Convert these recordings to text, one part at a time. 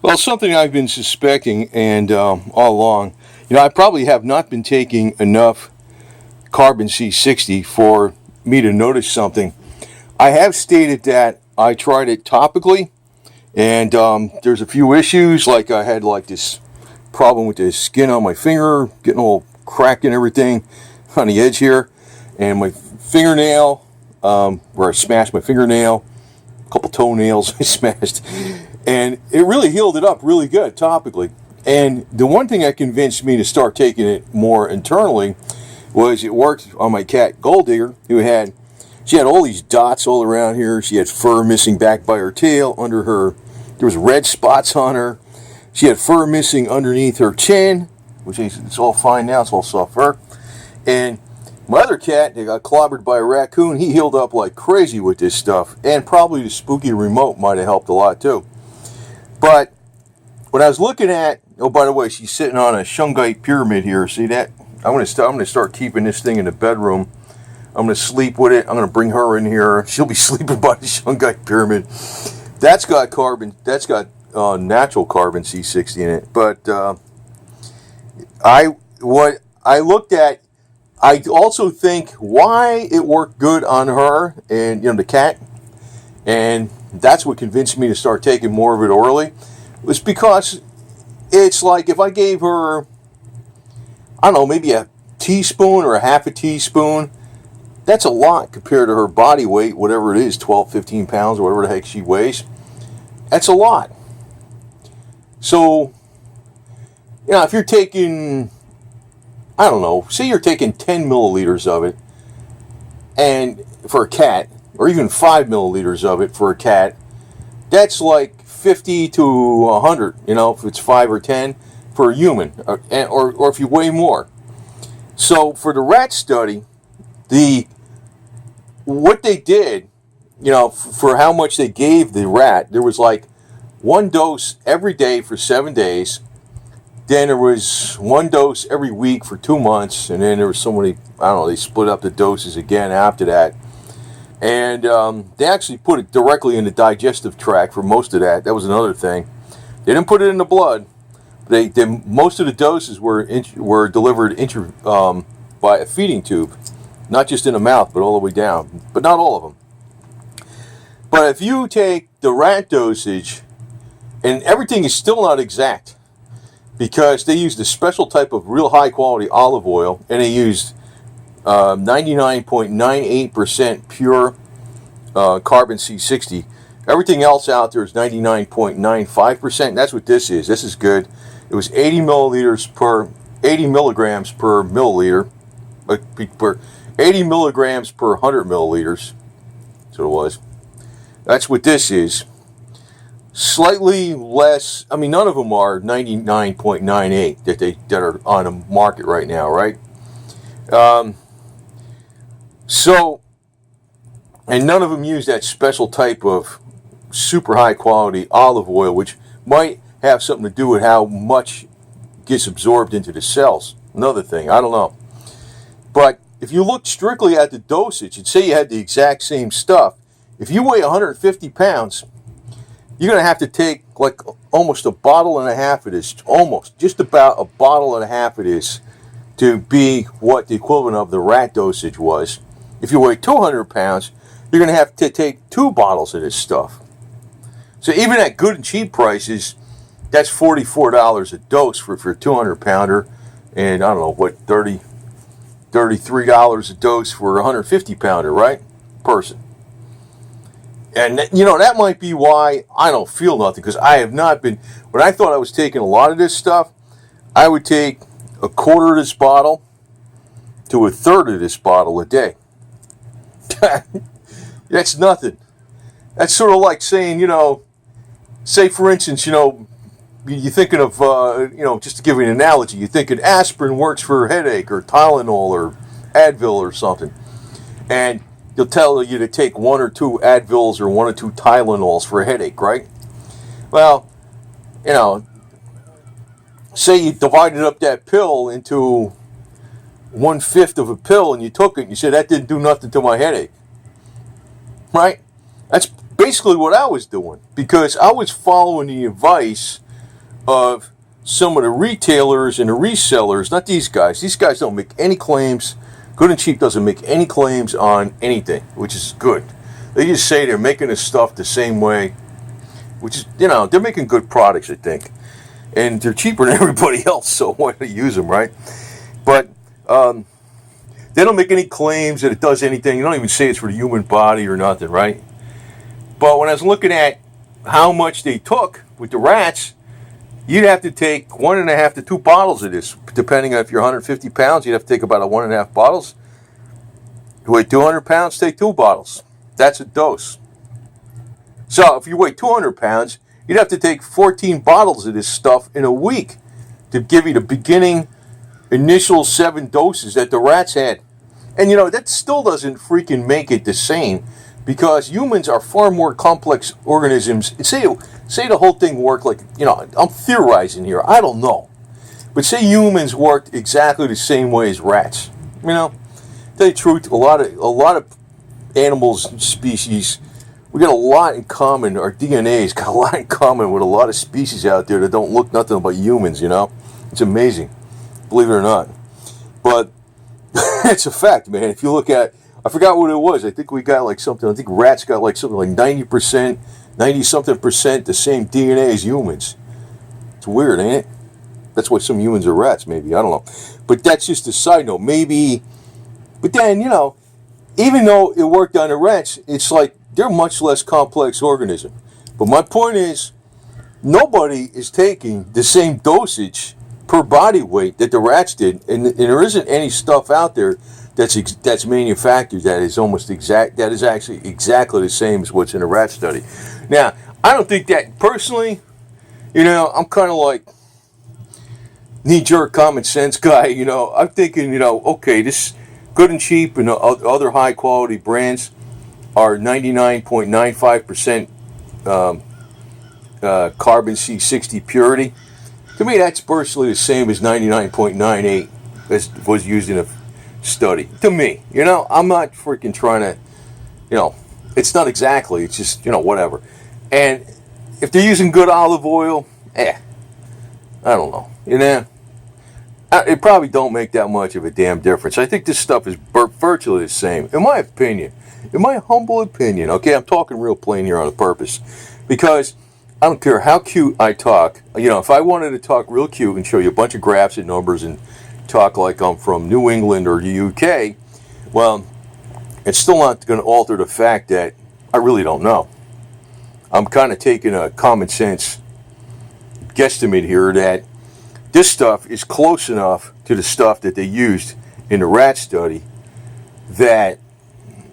Well, something I've been suspecting and all along, I probably have not been taking enough carbon C60 for me to notice something. I have stated that I tried it topically, and there's a few issues, like I had like this problem with the skin on my finger, getting all cracked and everything on the edge here, and my fingernail, where I smashed my fingernail, a couple toenails I smashed, and it really healed it up really good topically. And the one thing that convinced me to start taking it more internally was it worked on my cat GoldDigger, she had all these dots all around here. She had fur missing back by her tail, under her, there was red spots on her. She had fur missing underneath her chin, which is, it's all fine now, it's all soft fur. And my other cat, they got clobbered by a raccoon. He healed up like crazy with this stuff, and probably the spooky remote might have helped a lot too. But when I was looking at, oh, by the way, she's sitting on a shungite pyramid here. See that? I'm going to start keeping this thing in the bedroom. I'm going to sleep with it. I'm going to bring her in here. She'll be sleeping by the shungite pyramid. That's got carbon. That's got natural carbon C60 in it. But what I looked at, I also think why it worked good on her and the cat, and that's what convinced me to start taking more of it orally, was because it's like if I gave her, I don't know, maybe a teaspoon or a half a teaspoon, that's a lot compared to her body weight, whatever it is, 12, 15 pounds, or whatever the heck she weighs. That's a lot. So, if you're taking, I don't know, say you're taking 10 milliliters of it, and for a cat, or even 5 milliliters of it for a cat, that's like 50 to 100, if it's 5 or 10 for a human, or if you weigh more. So for the rat study, what they did, for how much they gave the rat, there was like one dose every day for 7 days. Then there was one dose every week for 2 months, and then there was so many, I don't know, they split up the doses again after that. And they actually put it directly in the digestive tract for most of that. That was another thing. They didn't put it in the blood. Most of the doses were delivered by a feeding tube, not just in the mouth, but all the way down. But not all of them. But if you take the rat dosage, and everything is still not exact, because they used a special type of real high quality olive oil, and they used 99.98% pure carbon C60. Everything else out there is 99.95%. That's what this is. This is good. It was 80 milligrams per milliliter, 80 milligrams per 100 milliliters. That's what it was. That's what this is. Slightly less. I mean, none of them are 99.98 that are on the market right now, right? And none of them use that special type of super high quality olive oil, which might have something to do with how much gets absorbed into the cells. Another thing, I don't know. But if you look strictly at the dosage and say you had the exact same stuff, if you weigh 150 pounds, you're going to have to take like almost a bottle and a half of this, just about a bottle and a half of this, to be what the equivalent of the rat dosage was. If you weigh 200 pounds, you're going to have to take 2 bottles of this stuff. So even at good and cheap prices, that's $44 a dose for a 200 pounder, and I don't know, what, $33 a dose for a 150 pounder, right? Person. And that might be why I don't feel nothing, because I have not been, when I thought I was taking a lot of this stuff, I would take a quarter of this bottle to a third of this bottle a day. That's nothing. That's sort of like saying, say for instance, you're thinking of, just to give you an analogy, you're thinking aspirin works for a headache, or Tylenol, or Advil, or something. And they'll tell you to take 1 or 2 Advils or 1 or 2 Tylenols for a headache, right? Well, say you divided up that pill into 1/5 of a pill and you took it and you said that didn't do nothing to my headache. Right? That's basically what I was doing, because I was following the advice of some of the retailers and the resellers, not these guys. These guys don't make any claims. Good and Cheap doesn't make any claims on anything, which is good. They just say they're making this stuff the same way, which is, they're making good products, I think. And they're cheaper than everybody else, so why not use them, right? But they don't make any claims that it does anything. You don't even say it's for the human body or nothing, right? But when I was looking at how much they took with the rats, you'd have to take 1.5 to 2 bottles of this, depending on if you're 150 pounds. You'd have to take about 1.5 bottles. If you weigh 200 pounds, take 2 bottles. That's a dose. So if you weigh 200 pounds, you'd have to take 14 bottles of this stuff in a week to give you the beginning initial 7 doses that the rats had. And that still doesn't freaking make it the same, because humans are far more complex organisms. Say the whole thing worked like, I'm theorizing here, I don't know. But say humans worked exactly the same way as rats. Tell you the truth, a lot of animals and species, we got a lot in common. Our DNA's got a lot in common with a lot of species out there that don't look nothing like humans, It's amazing, believe it or not. But it's a fact, man. If you look at, I forgot what it was. I think we got like something, I think rats got like something like 90%, 90-something% the same DNA as humans. It's weird, ain't it? That's why some humans are rats, maybe. I don't know. But that's just a side note. Maybe, but then, even though it worked on the rats, it's like they're a much less complex organism. But my point is, nobody is taking the same dosage per body weight that the rats did, and there isn't any stuff out there that's manufactured that is almost exact, that is actually exactly the same as what's in a rat study. Now, I don't think that personally. I'm kind of like knee-jerk common sense guy. I'm thinking, okay, this Good and Cheap and other high-quality brands are 99.95% carbon C60 purity. To me, that's virtually the same as 99.98 as was used in a study. To me, I'm not freaking trying to, it's not exactly, it's just, whatever. And if they're using good olive oil, I don't know, it probably don't make that much of a damn difference. I think this stuff is virtually the same, in my opinion, in my humble opinion. Okay, I'm talking real plain here on a purpose, because I don't care how cute I talk. If I wanted to talk real cute and show you a bunch of graphs and numbers and talk like I'm from New England or the UK, well, it's still not going to alter the fact that I really don't know. I'm kind of taking a common sense guesstimate here that this stuff is close enough to the stuff that they used in the rat study that,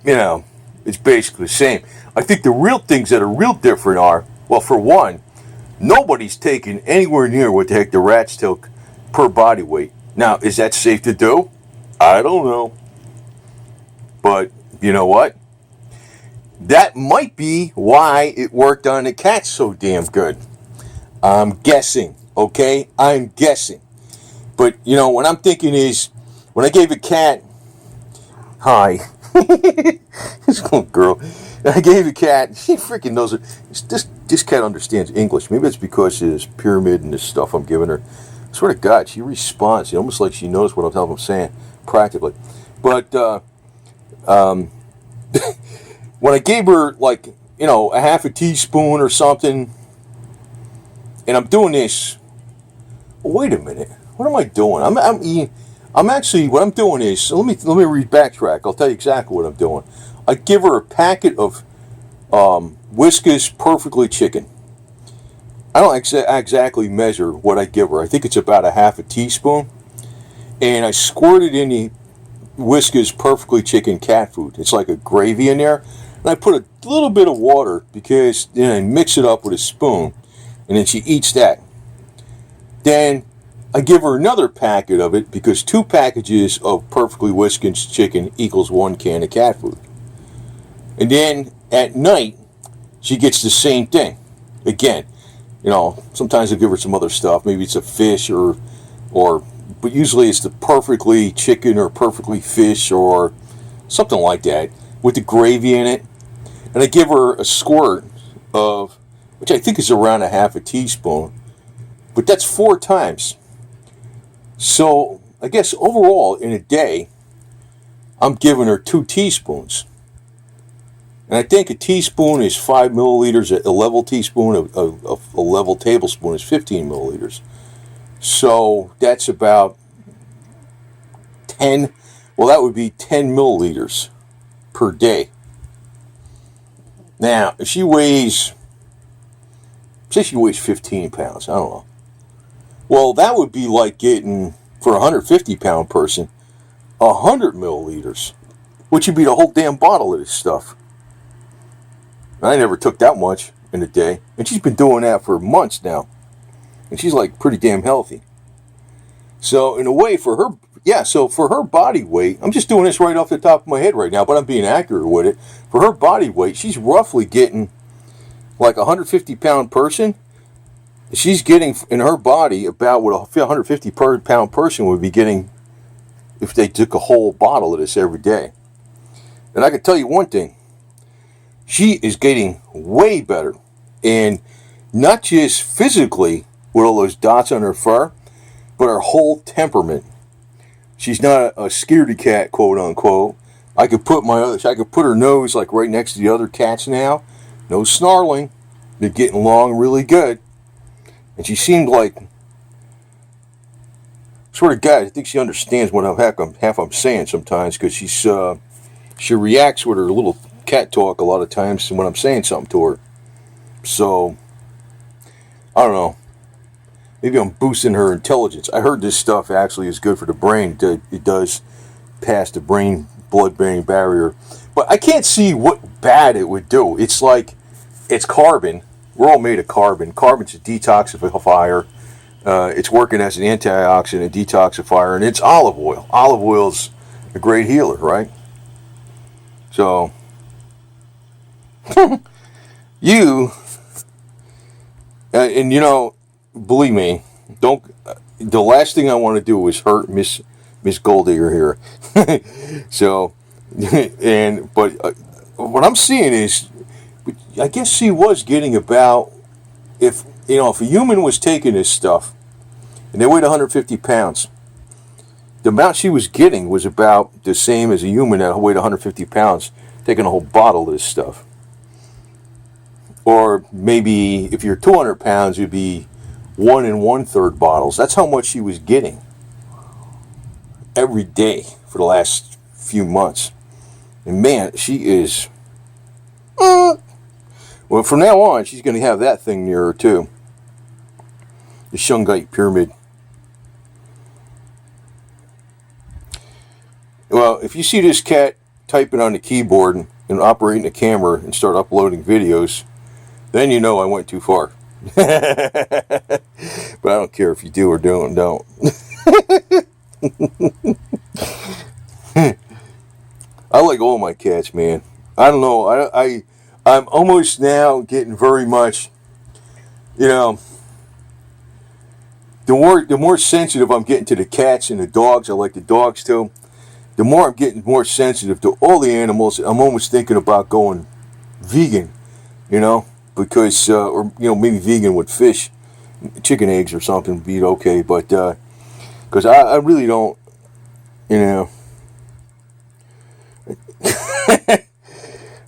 it's basically the same. I think the real things that are real different are, well, for one, nobody's taken anywhere near what the heck the rats took per body weight. Now, is that safe to do? I don't know. But you know what? That might be why it worked on the cat so damn good. I'm guessing, okay? I'm guessing. But, what I'm thinking is, when I gave a cat, hi, this little girl, I gave a cat, she freaking knows it. This cat understands English. Maybe it's because of this pyramid and this stuff I'm giving her. I swear to God, she responds. It's almost like she knows what I'm saying, practically. But, when I gave her, like, a half a teaspoon or something, and I'm doing this, well, wait a minute, what am I doing? I'm eating. I'm actually, what I'm doing is, let me backtrack. I'll tell you exactly what I'm doing. I give her a packet of Whiskas Perfectly Chicken. I don't exactly measure what I give her. I think it's about a half a teaspoon. And I squirt it in the Whiskas Perfectly Chicken cat food. It's like a gravy in there. And I put a little bit of water, because then I mix it up with a spoon. And then she eats that. Then I give her another packet of it, because 2 packages of Perfectly Whiskas chicken equals 1 can of cat food. And then at night, she gets the same thing. Again, sometimes I give her some other stuff. Maybe it's a fish but usually it's the Perfectly Chicken or Perfectly Fish or something like that with the gravy in it. And I give her a squirt of, which I think is around a half a teaspoon, But that's 4 times. So I guess overall in a day, I'm giving her 2 teaspoons. And I think a teaspoon is 5 milliliters. A level teaspoon, a level tablespoon is 15 milliliters. So that's about 10. Well, that would be 10 milliliters per day. Now, if she weighs, say she weighs 15 pounds, I don't know. Well, that would be like getting, for a 150-pound person, 100 milliliters, which would be the whole damn bottle of this stuff. I never took that much in a day, and she's been doing that for months now, and she's like pretty damn healthy. So in a way, for her, yeah, so for her body weight, I'm just doing this right off the top of my head right now, but I'm being accurate with it. For her body weight, she's roughly getting, like a 150-pound person, she's getting in her body about what a 150-pound person would be getting if they took a whole bottle of this every day. And I can tell you one thing, she is getting way better, and not just physically with all those dots on her fur, but her whole temperament. She's not a scaredy cat, quote unquote. I could put her nose like right next to the other cats now. No snarling. They're getting along really good. And she seemed like, sort of guy, I think she understands what I'm saying sometimes, because she reacts with her little cat talk a lot of times when I'm saying something to her. So, I don't know. Maybe I'm boosting her intelligence. I heard this stuff actually is good for the brain. It does pass the blood-brain barrier. But I can't see what bad it would do. It's like, it's carbon. We're all made of carbon. Carbon's a detoxifier. It's working as an antioxidant, detoxifier, and it's olive oil. Olive oil's a great healer, right? So, and you know, believe me, the last thing I want to do is hurt Miss GoldDigger here. So, but what I'm seeing is, I guess she was getting about, if a human was taking this stuff and they weighed 150 pounds, the amount she was getting was about the same as a human that weighed 150 pounds taking a whole bottle of this stuff. Or maybe if you're 200 pounds, it'd be 1 1/3 bottles. That's how much she was getting every day for the last few months. And man, she is... Well, from now on, she's going to have that thing near her, too. The Shungite Pyramid. Well, if you see this cat typing on the keyboard and operating the camera and start uploading videos, then you know I went too far. But I don't care if you do or don't. I like all my cats, man. I don't know. I'm almost now getting very much, the more sensitive I'm getting to the cats and the dogs. I like the dogs too. The more I'm getting more sensitive to all the animals, I'm almost thinking about going vegan, because, or maybe vegan with fish, chicken eggs or something would be okay. But because I really don't, I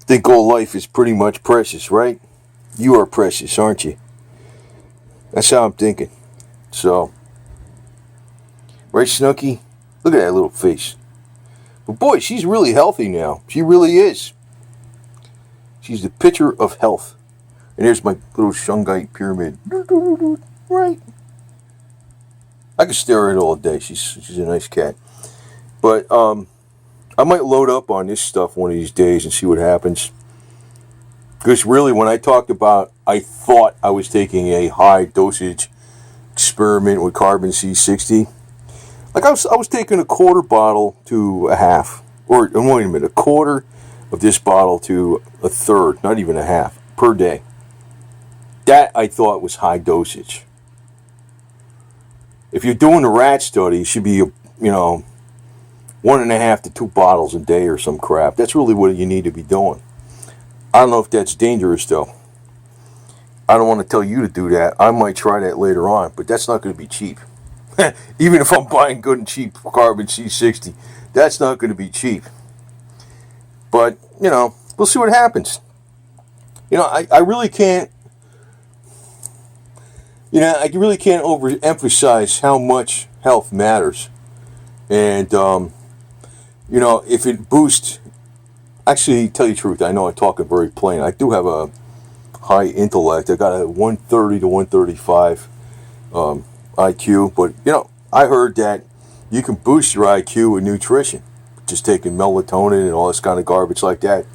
think all life is pretty much precious, right? You are precious, aren't you? That's how I'm thinking. So, right, Snooky? Look at that little face. But boy, she's really healthy now. She really is. She's the picture of health. And here's my little Shungite Pyramid. Right. I could stare at it all day. She's a nice cat. But I might load up on this stuff one of these days and see what happens. Because really, when I talked about, I thought I was taking a high dosage experiment with carbon C60. Like I was taking a quarter bottle to a half. Or wait a minute, a quarter of this bottle to a third, not even a half, per day. That I thought was high dosage. If you're doing a rat study, it should be, 1.5 to 2 bottles a day or some crap. That's really what you need to be doing. I don't know if that's dangerous though. I don't want to tell you to do that. I might try that later on, but that's not going to be cheap. Even if I'm buying good and cheap carbon C60, that's not going to be cheap. But, you know, we'll see what happens. You know, I really can't, you know, I really can't overemphasize how much health matters. And, you know, if it boosts, actually, tell you the truth, I know I'm talking very plain. I do have a high intellect. I got a 130 to 135 IQ. But, you know, I heard that you can boost your IQ with nutrition. Just taking melatonin and all this kind of garbage like that.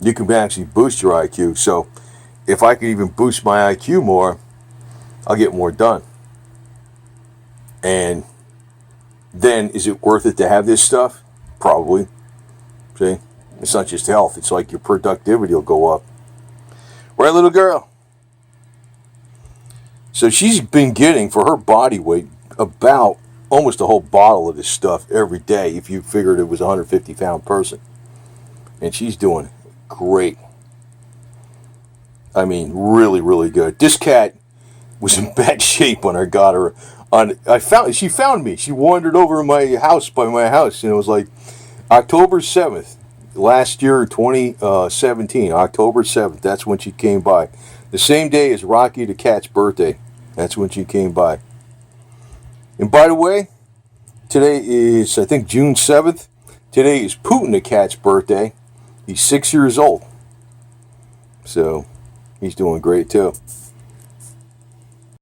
You can actually boost your IQ. So if I can even boost my IQ more, I'll get more done. And then is it worth it to have this stuff? Probably. See? It's not just health. It's like your productivity will go up. Right, little girl? So she's been getting, for her body weight, about almost a whole bottle of this stuff every day if you figured it was a 150-pound person. And she's doing great. I mean, really, really good. This cat was in bad shape when I got her. She found me. She wandered over my house, by my house, and it was like October 7th, last year, 2017, October 7th. That's when she came by. The same day as Rocky the cat's birthday. That's when she came by. And by the way, today is, I think, June 7th. Today is Putin the cat's birthday. He's 6 years old. So, he's doing great too.